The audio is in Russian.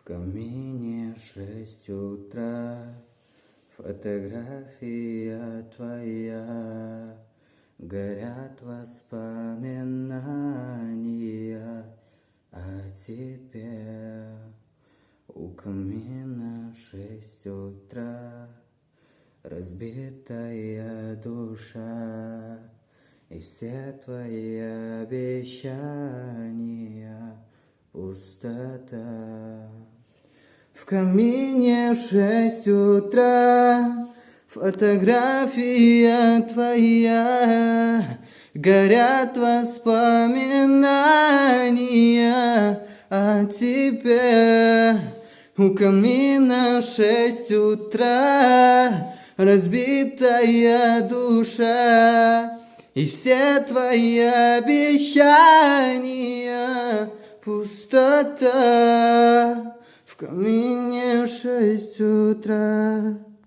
камине 6 утра, фотография твоя, горят воспоминания о тебе. У камина 6 утра, разбитая душа, и все твои обещания пустота. В камине 6 утра, фотография твоя, горят воспоминания о тебе. У камина 6 утра, разбитая душа, и все твои обещания пустота. В камине 6 утра.